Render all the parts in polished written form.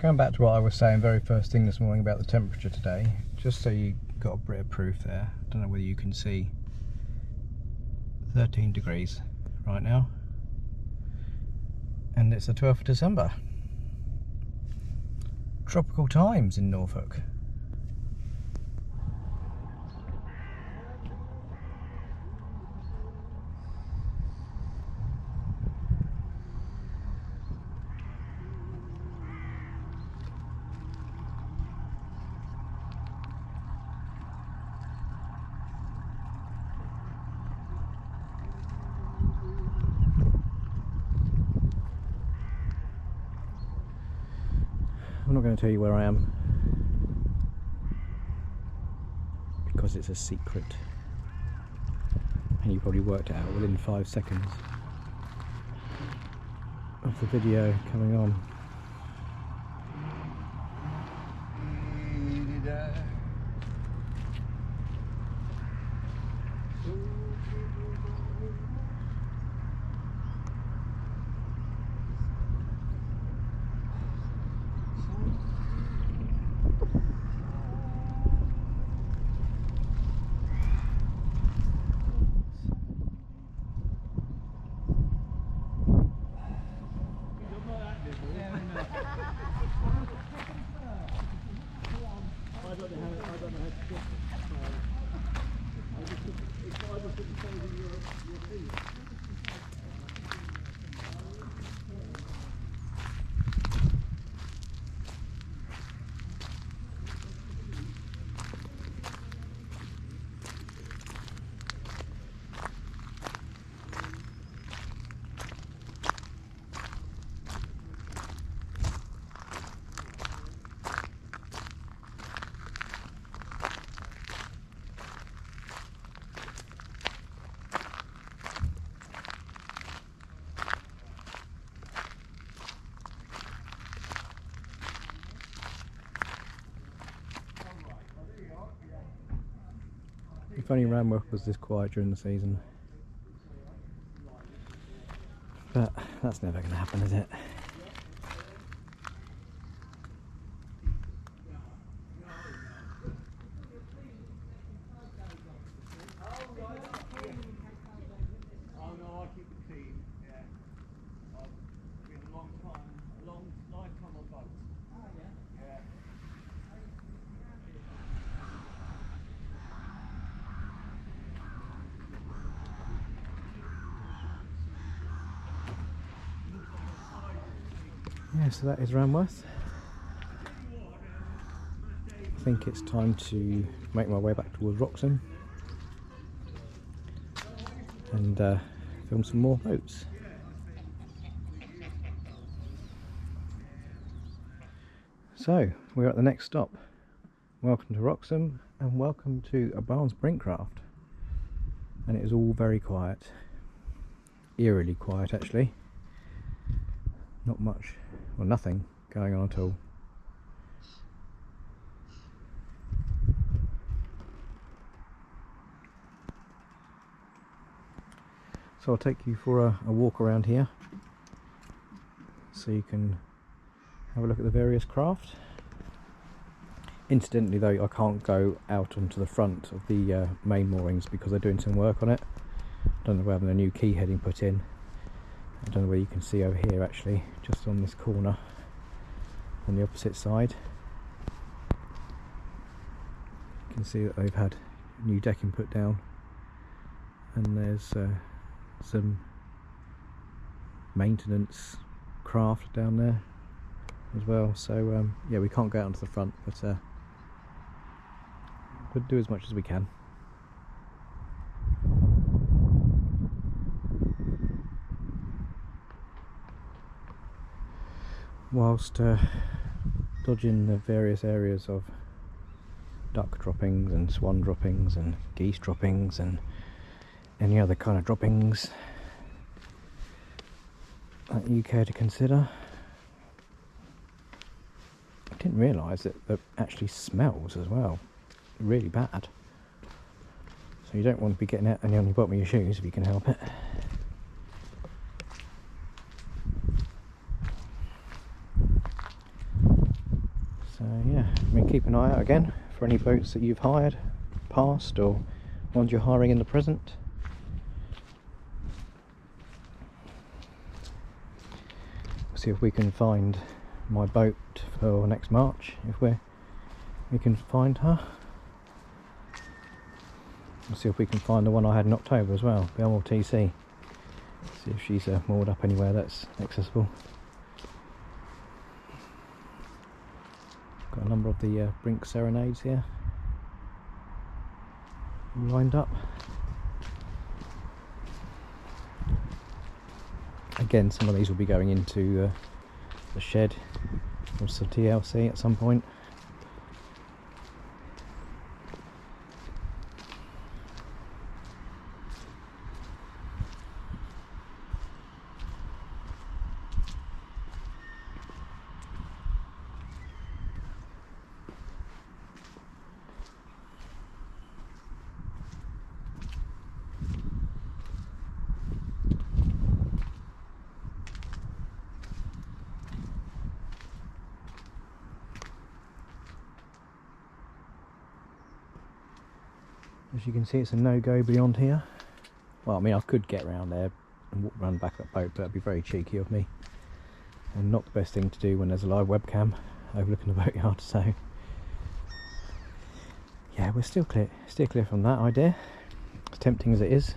going back to what I was saying very first thing this morning about the temperature today, just so you got a bit of proof there. I don't know whether you can see 13 degrees right now, and it's the 12th of December. Tropical times in Norfolk. I'm not going to tell you where I am because it's a secret, and you probably worked it out within 5 seconds of the video coming on. If only Ranworth was this quiet during the season. But that's never going to happen, is it? Yeah, so that is Ranworth. I think it's time to make my way back towards Wroxham and film some more boats. So, we're at the next stop. Welcome to Wroxham and welcome to a Barnes Brinkcraft. And it is all very quiet. Eerily quiet, actually. Not much, well, nothing going on at all. So I'll take you for a walk around here so you can have a look at the various craft. Incidentally though, I can't go out onto the front of the main moorings because they're doing some work on it. I don't know if we're having a new quay heading put in. I don't know whether you can see over here actually, just on this corner on the opposite side. You can see that they've had new decking put down, and there's some maintenance craft down there as well. So yeah, we can't go out onto the front, but we'll do as much as we can. Whilst dodging the various areas of duck droppings and swan droppings and geese droppings and any other kind of droppings that you care to consider. I didn't realise that it actually smells as well, really bad. So you don't want to be getting out on the bottom of your shoes if you can help it. keep an eye out again for any boats that you've hired past or ones you're hiring in the present. We'll see if we can find my boat for next March, if we can find her. We'll see if we can find the one I had in October as well, the LTC. See if she's moored up anywhere that's accessible. Got a number of the Brink Serenades here lined up. Again, some of these will be going into the shed or some TLC at some point. As you can see, it's a no-go beyond here. Well, I mean, I could get around there and walk around the back of that boat, but that'd be very cheeky of me and not the best thing to do when there's a live webcam overlooking the boatyard. So yeah, we're still clear from that idea, as tempting as it is.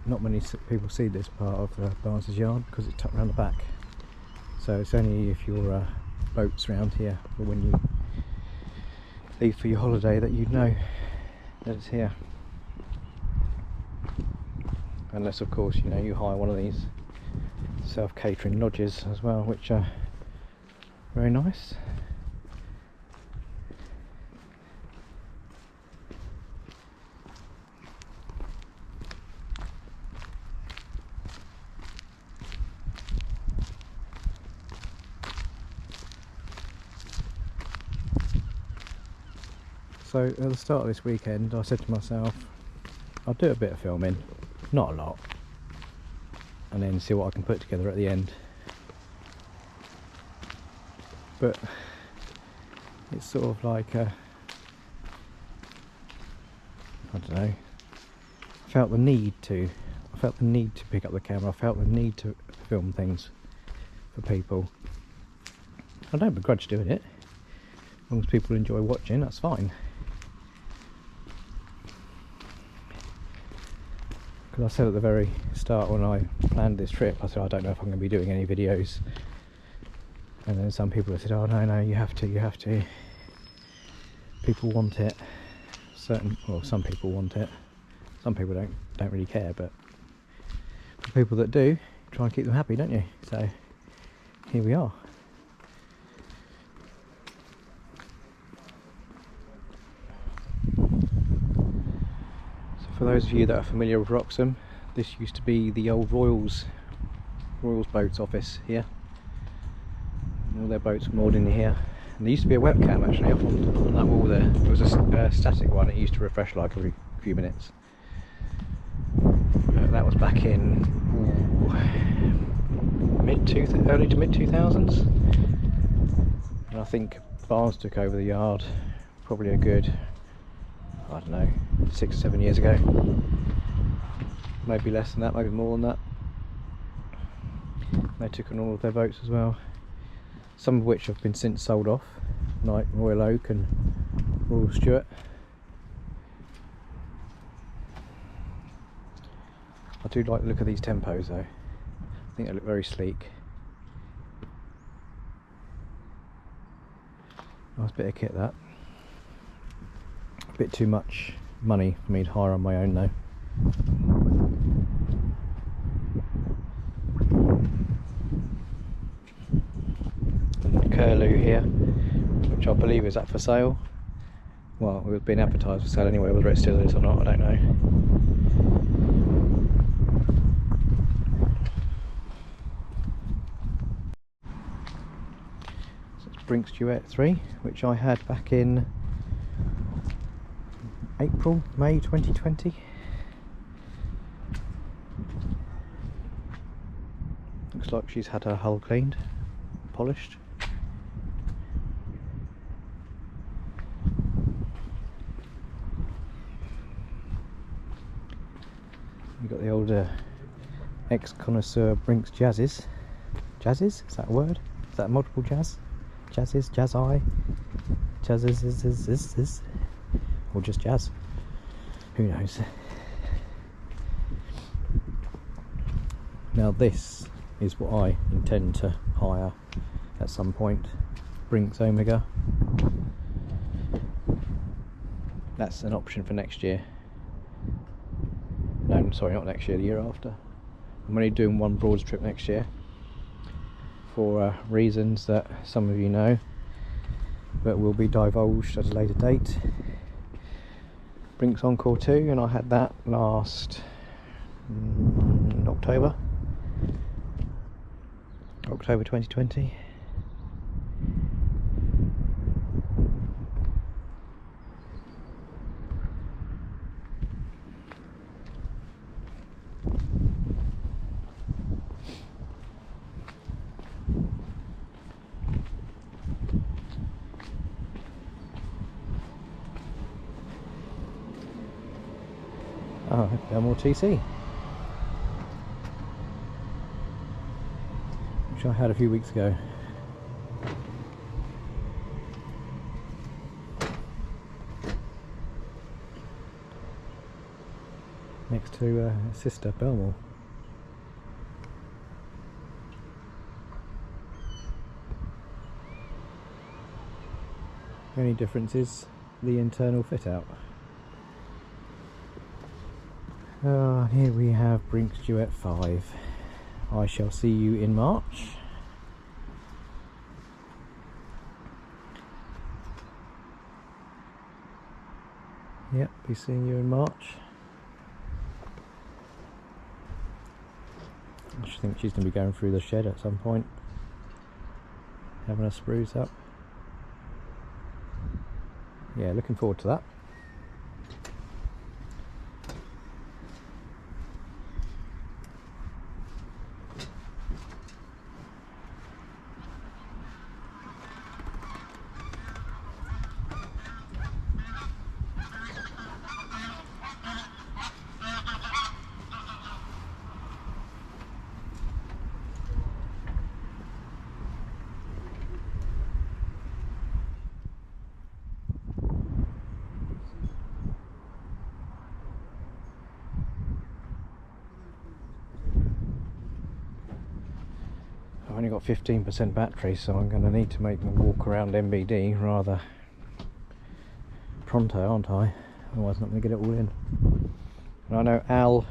Not many people see this part of Barnes's yard because it's tucked around the back, so it's only if your boat's around here or when you leave for your holiday that you'd know that it's here, unless of course you hire one of these self-catering lodges as well, which are very nice. So at the start of this weekend I said to myself, I'll do a bit of filming, not a lot, and then see what I can put together at the end. But it's sort of like I don't know, I felt the need to pick up the camera, I felt the need to film things for people. I don't begrudge doing it, as long as people enjoy watching, that's fine. Because I said at the very start when I planned this trip, I said I don't know if I'm going to be doing any videos, and then some people have said, oh no, you have to, people want it. Some people want it, some people don't really care, but the people that do, try and keep them happy, don't you? So here we are. So for those of you that are familiar with Wroxham, this used to be the old Royals boats office here. All their boats were moored in here. And there used to be a webcam actually up on that wall there. It was a static one, it used to refresh like every few minutes. That was back in early to mid 2000s. And I think Barnes took over the yard probably a good, I don't know, 6 or 7 years ago. Maybe less than that, maybe more than that. They took on all of their boats as well. Some of which have been since sold off, like Royal Oak and Royal Stuart. I do like the look of these Tempos though. I think they look very sleek. Nice bit of kit that. A bit too much money for me to hire on my own though. Curlew here, which I believe is up for sale. Well, it was being advertised for sale anyway, whether it still is or not, I don't know. So it's Brink's Duet 3, which I had back in May 2020. Looks like she's had her hull cleaned, polished. We've got the older ex-connoisseur Brink's Jazzes. Jazzes? Is that a word? Is that multiple jazz? Jazzes? Jazz-eye? Jazzes? Or just jazz? Who knows? Now this is what I intend to hire at some point. Brink's Omega. That's an option for next year. No, sorry, not next year, the year after. I'm only doing one Broads trip next year for reasons that some of you know, but will be divulged at a later date. Brink's Encore 2, and I had that last October 2020. Oh, Belmore TC, which I had a few weeks ago. Next to sister Belmore. The only difference is the internal fit out. Here we have Brink's Duet 5. I shall see you in March. Yep, be seeing you in March. I think she's going to be going through the shed at some point, having a spruce up. Yeah, looking forward to that. got 15% battery, so I'm going to need to make the walk around MBD rather pronto, aren't I? Otherwise I'm not going to get it all in. And I know Al,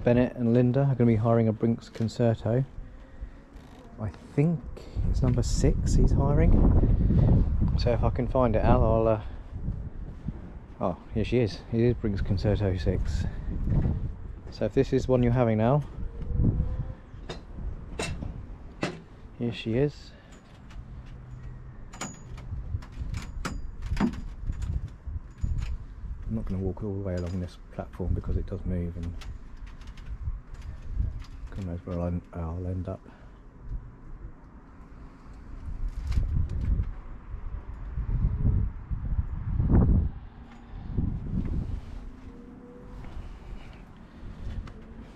Bennett and Linda are going to be hiring a Brinks Concerto. I think it's number 6 he's hiring. So if I can find it, Al, I'll... Oh, here she is. It is Brinks Concerto 6. So if this is one you're having now, here she is. I'm not going to walk all the way along this platform because it does move, and God knows where I'll end up.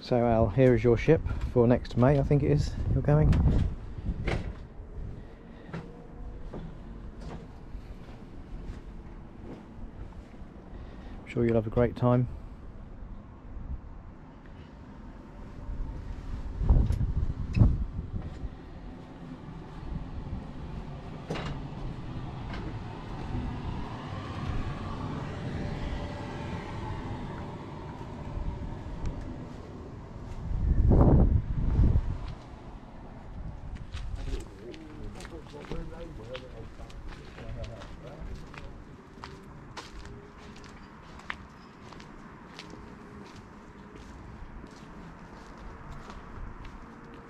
So Al, here is your ship for next May, I think it is, you're going. I'm sure you'll have a great time.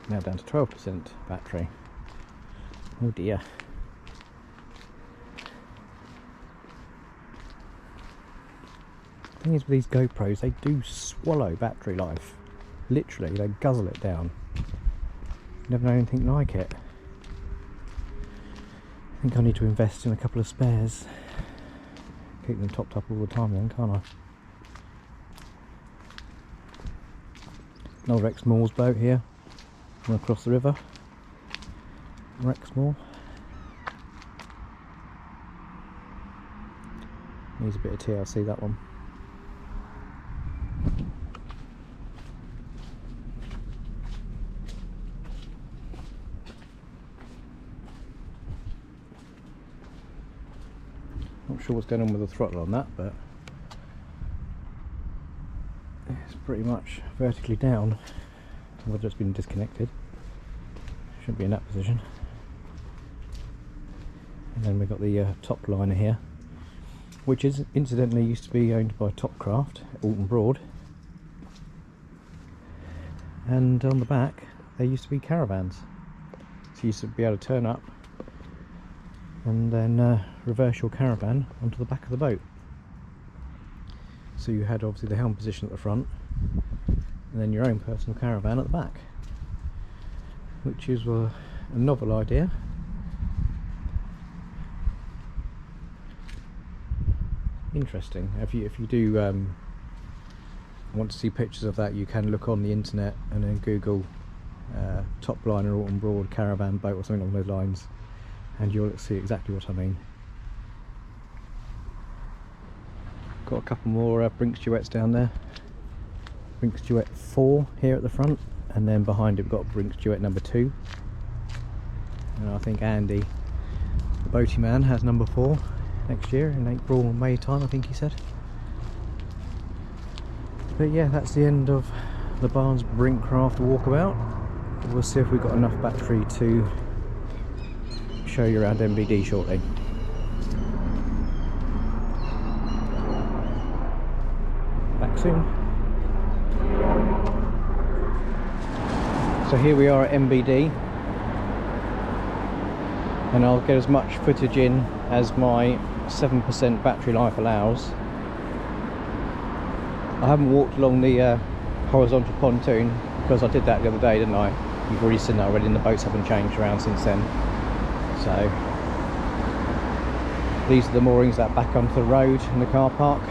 Now down to 12% battery. Oh dear. The thing is with these GoPros, they do swallow battery life. Literally, they guzzle it down. Never know anything like it. I think I need to invest in a couple of spares. Keep them topped up all the time then, can't I? Another Exmoor's boat here. From across the river. Wroxham. Needs a bit of TLC, that one. Not sure what's going on with the throttle on that, but it's pretty much vertically down. Whether it's been disconnected. Shouldn't be in that position. And then we've got the top liner here, which is incidentally used to be owned by Topcraft, Alton Broad. And on the back there used to be caravans. So you used to be able to turn up and then reverse your caravan onto the back of the boat. So you had obviously the helm position at the front, and then your own personal caravan at the back, which is a novel idea. Interesting. If you do want to see pictures of that, you can look on the internet and then Google top liner Alton Broad caravan boat or something along those lines, and you'll see exactly what I mean. Got a couple more Brinks duets down there. Brinks Duet 4 here at the front, and then behind it we've got Brinks Duet number 2. And I think Andy, the boaty man, has number 4 next year in April or May time, I think he said. But yeah, that's the end of the Barnes Brinkcraft walkabout. We'll see if we've got enough battery to show you around MBD shortly. Back soon. So here we are at MBD, and I'll get as much footage in as my 7% battery life allows. I haven't walked along the horizontal pontoon because I did that the other day, didn't I? You've already seen that already, and the boats haven't changed around since then. So these are the moorings that back onto the road in the car park.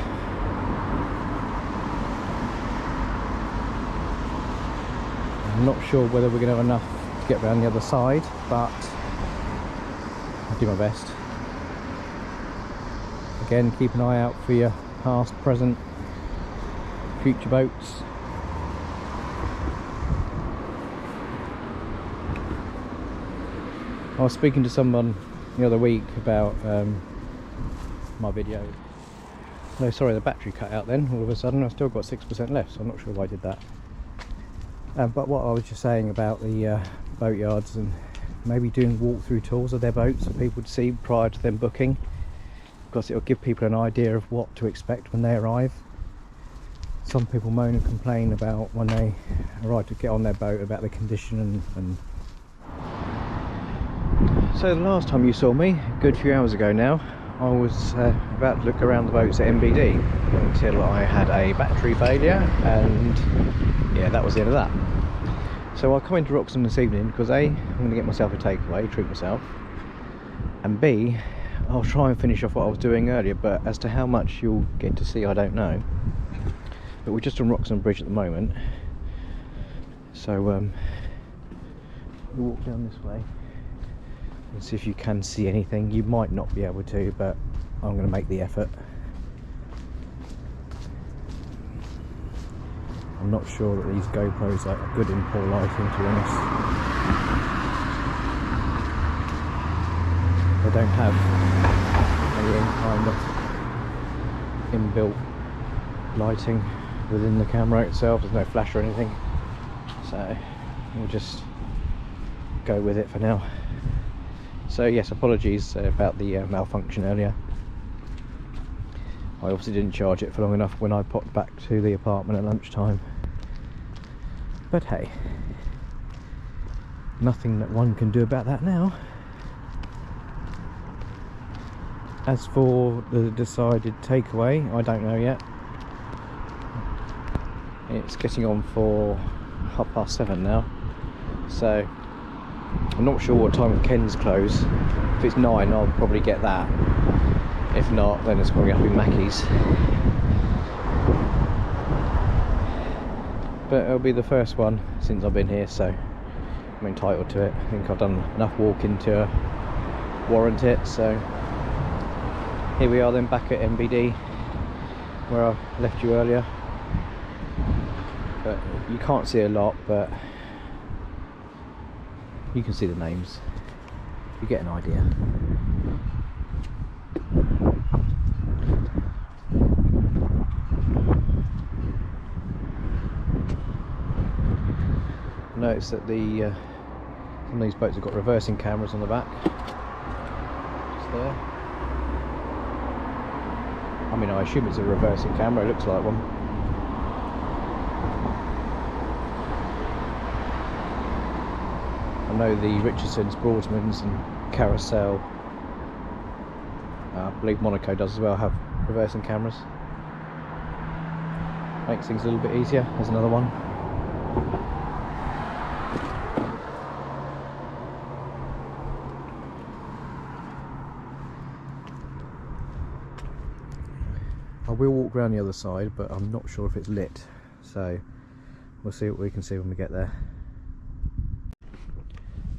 I'm not sure whether we're going to have enough to get around the other side, but I'll do my best. Again, keep an eye out for your past, present, future boats. I was speaking to someone the other week about my video. No, sorry, the battery cut out then all of a sudden. I've still got 6% left, so I'm not sure why I did that. But what I was just saying about the boatyards and maybe doing walkthrough tours of their boats for people to see prior to them booking, because it'll give people an idea of what to expect when they arrive. Some people moan and complain about when they arrive to get on their boat about the condition and so the last time you saw me, a good few hours ago now, I was about to look around the boats at MBD until I had a battery failure, and yeah, that was the end of that. So I'll come into Wroxham this evening because A, I'm going to get myself a takeaway, treat myself, and B, I'll try and finish off what I was doing earlier, but as to how much you'll get to see I don't know. But we're just on Wroxham Bridge at the moment, so we'll walk down this way and see if you can see anything. You might not be able to, but I'm going to make the effort. I'm not sure that these GoPros are good in poor lighting, to be honest. They don't have any kind of inbuilt lighting within the camera itself. There's no flash or anything, so we'll just go with it for now. So yes, apologies about the malfunction earlier. I obviously didn't charge it for long enough when I popped back to the apartment at lunchtime, but hey, nothing that one can do about that now. As for the decided takeaway, I don't know yet. It's getting on for 7:30 now, so I'm not sure what time Ken's close. If it's 9, I'll probably get that. If not, then it's probably up in Mackey's. But it'll be the first one since I've been here, so I'm entitled to it. I think I've done enough walking to warrant it. So here we are then, back at MBD where I left you earlier. But you can't see a lot, but you can see the names. You get an idea. I noticed that some of these boats have got reversing cameras on the back. Just there. I mean, I assume it's a reversing camera. It looks like one. I know the Richardsons, Broadsmans and Carousel, I believe Monaco does as well, have reversing cameras. Makes things a little bit easier. There's another one. I will walk around the other side, but I'm not sure if it's lit, so we'll see what we can see when we get there.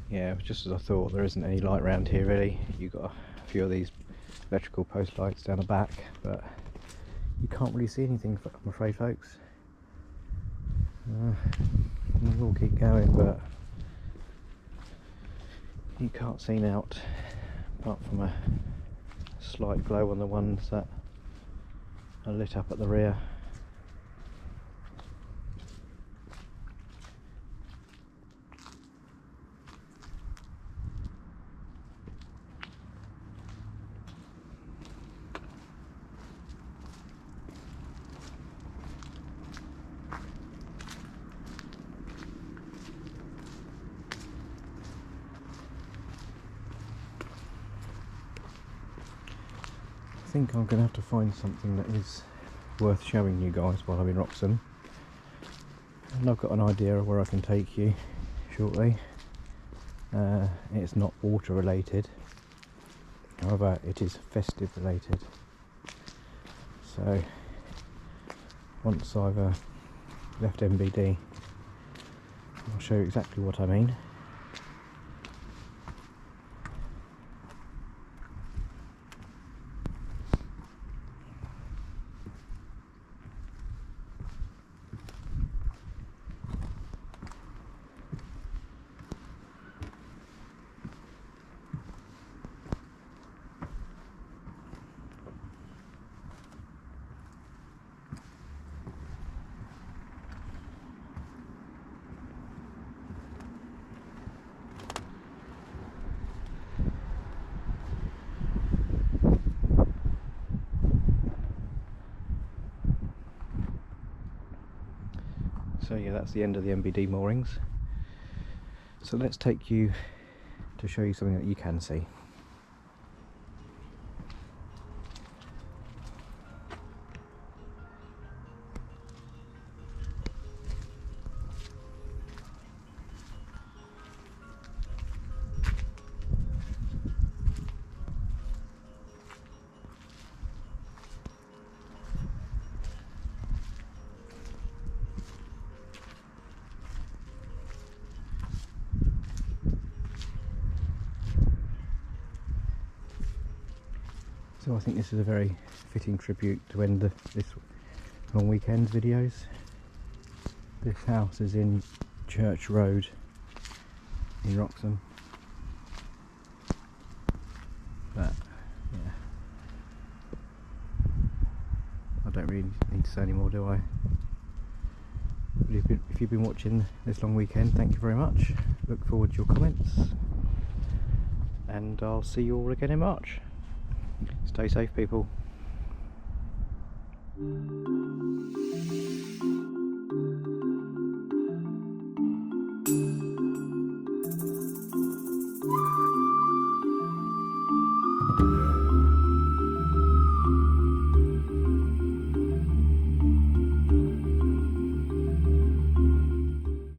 Yeah, just as I thought, there isn't any light around here really. You've got a few of these electrical post lights down the back, but you can't really see anything, I'm afraid, folks. We'll keep going, but you can't see out, apart from a slight glow on the ones that are lit up at the rear. I think I'm going to have to find something that is worth showing you guys while I'm in Wroxham, and I've got an idea of where I can take you shortly. It's not water related, however it is festive related, so once I've left MBD I'll show you exactly what I mean. So yeah, that's the end of the MBD moorings. So let's take you to show you something that you can see. So I think this is a very fitting tribute to end this long weekend videos. This house is in Church Road in Wroxham. But yeah, I don't really need to say any more, do I? But if you've been watching this long weekend, thank you very much. Look forward to your comments, and I'll see you all again in March. Stay safe, people.